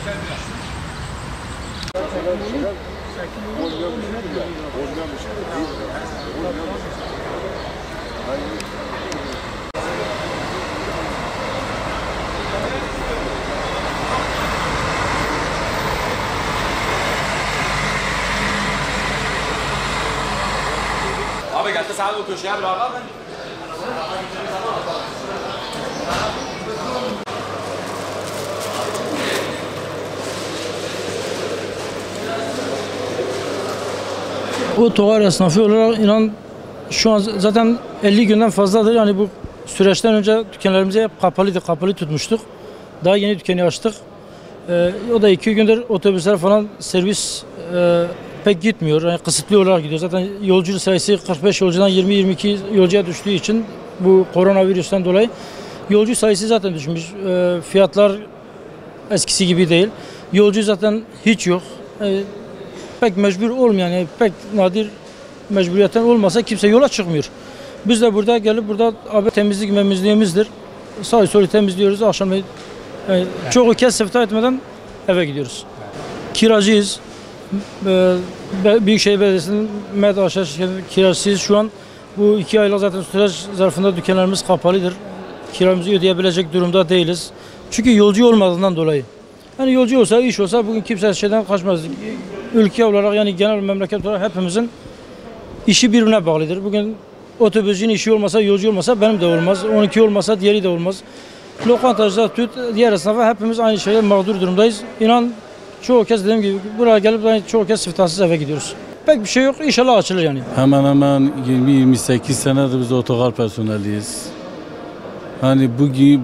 Abi geldi sana o köşeye bırakalım. Otogar esnafı olarak inan şu an zaten 50 günden fazladır. Yani bu süreçten önce dükkanlarımızı hep kapalı tutmuştuk. Daha yeni dükkanı açtık. O da 2 gündür otobüsler falan servis pek gitmiyor. Yani kısıtlı olarak gidiyor. Zaten yolcu sayısı 45 yolcudan 20-22 yolcuya düştüğü için bu koronavirüsten dolayı yolcu sayısı zaten düşmüş. Fiyatlar eskisi gibi değil. Yolcu zaten hiç yok. Pek mecbur olmayan, yani pek nadir mecburiyetten olmasa kimse yola çıkmıyor. Biz de burada gelip burada abi temizliğimizdir. Sağı solu temizliyoruz. Akşam çoğu kez sefer etmeden eve gidiyoruz. Kiracıyız. Büyükşehir Belediyesi'nin aşağı kiracıyız. Şu an bu 2 aylık zaten süreç zarfında dükkanlarımız kapalıdır. Kiramızı ödeyebilecek durumda değiliz. Çünkü yolcu olmadığından dolayı. Yani yolcu olsa, iş olsa bugün kimse şeyden kaçmaz. Ülke olarak yani genel memleket olarak hepimizin işi birbirine bağlıdır. Bugün otobüsün işi olmasa, yolcu olmasa benim de olmaz. 12 olmasa diğeri de olmaz. Lokantacılar tut, diğer esnafa hepimiz aynı şeye mağdur durumdayız. İnan çoğu kez dediğim gibi buraya gelip çoğu kez siftahsız eve gidiyoruz. Pek bir şey yok. İnşallah açılır yani. Hemen hemen 20-28 senedir biz otogar personeliyiz. Hani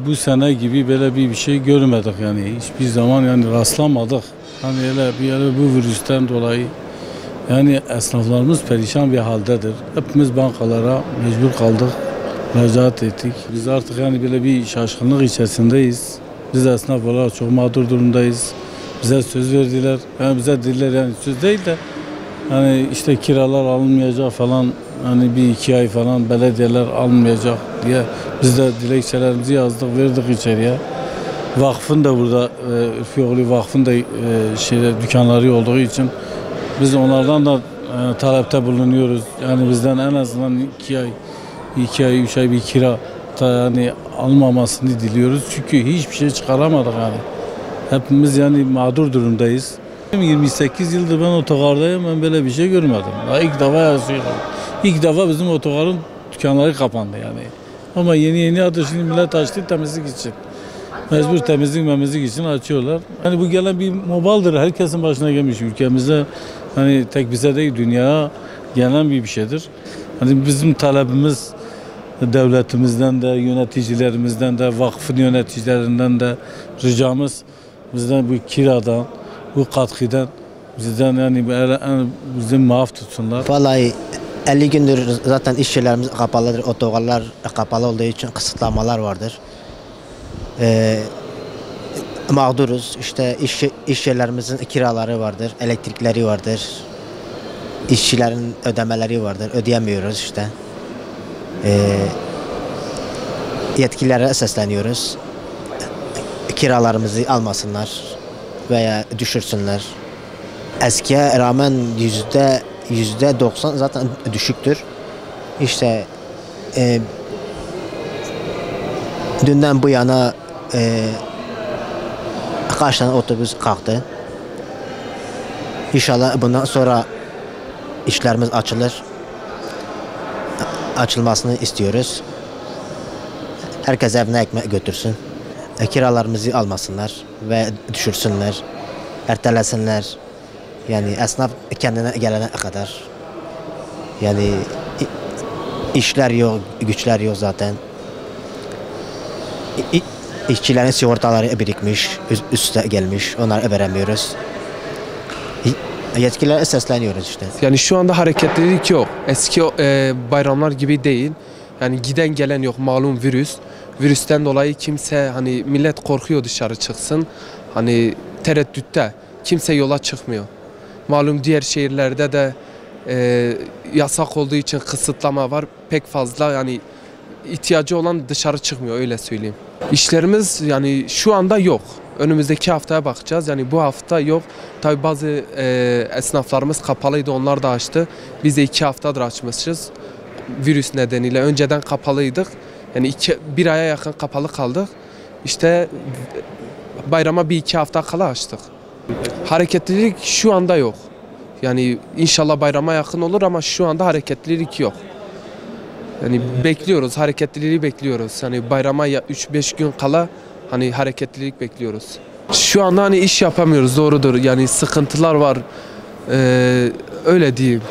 bu sene gibi böyle bir şey görmedik yani. Hiçbir zaman yani rastlamadık. Hani öyle bu virüsten dolayı yani esnaflarımız perişan bir haldedir. Hepimiz bankalara mecbur kaldık, müracaat ettik. Biz artık yani böyle bir şaşkınlık içerisindeyiz. Biz esnaf olarak çok mağdur durumdayız. Bize söz verdiler. Yani bize dediler yani söz değil de hani işte kiralar alınmayacak falan, hani 1-2 ay falan belediyeler alınmayacak diye biz de dilekçelerimizi yazdık, verdik içeriye. Vakfın da burada Ülfüoğlu Vakfın da dükkanları olduğu için biz onlardan da talepte bulunuyoruz. Yani bizden en azından 2 ay 3 ay bir kira yani almamasını diliyoruz. Çünkü hiçbir şey çıkaramadık yani. Hepimiz yani mağdur durumdayız. 28 yıldır ben otogardayım, ben böyle bir şey görmedim. Daha ilk defa yazıyorum. İlk defa bizim otogarın dükkanları kapandı yani. Ama yeni adı şimdi millet açtı temizlik için. Mecbur temizlik için açıyorlar. Yani bu gelen bir mobaldir. Herkesin başına gelmiş ülkemizde. Hani tek bize değil, dünyaya gelen bir şeydir. Hani bizim talebimiz devletimizden de, yöneticilerimizden de, vakfın yöneticilerinden de ricamız bizden bu kiradan, bu katkıdan bizden yani bizi muaf tutsunlar. Vallahi 50 gündür zaten iş yerlerimiz kapalıdır, otogarlar kapalı olduğu için kısıtlamalar vardır. Mağduruz, işte iş yerlerimizin kiraları vardır, elektrikleri vardır, işçilerin ödemeleri vardır, ödeyemiyoruz işte. Yetkililere sesleniyoruz, kiralarımızı almasınlar veya düşürsünler. Eskiye rağmen %90 zaten düşüktür. İşte dünden bu yana kaç tane otobüs kalktı. İnşallah bundan sonra işlerimiz açılır. Açılmasını istiyoruz. Herkes evine ekmek götürsün. Kiralarımızı almasınlar ve düşürsünler. Ertelesinler. Yani esnaf kendine gelene kadar. Yani işler yok, güçler yok zaten. İşçilerin sigortaları birikmiş, üste gelmiş. Onları veremiyoruz. Yetkililere sesleniyoruz işte. Yani şu anda hareketlilik yok. Eski bayramlar gibi değil. Yani giden gelen yok, malum virüs. Virüsten dolayı kimse, hani millet korkuyor dışarı çıksın. Hani tereddütte. Kimse yola çıkmıyor. Malum diğer şehirlerde de yasak olduğu için kısıtlama var. Pek fazla yani ihtiyacı olan dışarı çıkmıyor, öyle söyleyeyim. İşlerimiz yani şu anda yok. Önümüzdeki haftaya bakacağız. Yani bu hafta yok. Tabi bazı esnaflarımız kapalıydı, onlar da açtı. Biz de 2 haftadır açmışız. Virüs nedeniyle. Önceden kapalıydık. Yani bir aya yakın kapalı kaldık. İşte bayrama 1-2 hafta kala açtık. Hareketlilik şu anda yok. Yani inşallah bayrama yakın olur ama şu anda hareketlilik yok. Yani bekliyoruz, hareketliliği bekliyoruz. Hani bayrama 3-5 gün kala hani hareketlilik bekliyoruz. Şu anda hani iş yapamıyoruz, doğrudur. Yani sıkıntılar var. Öyle diyeyim.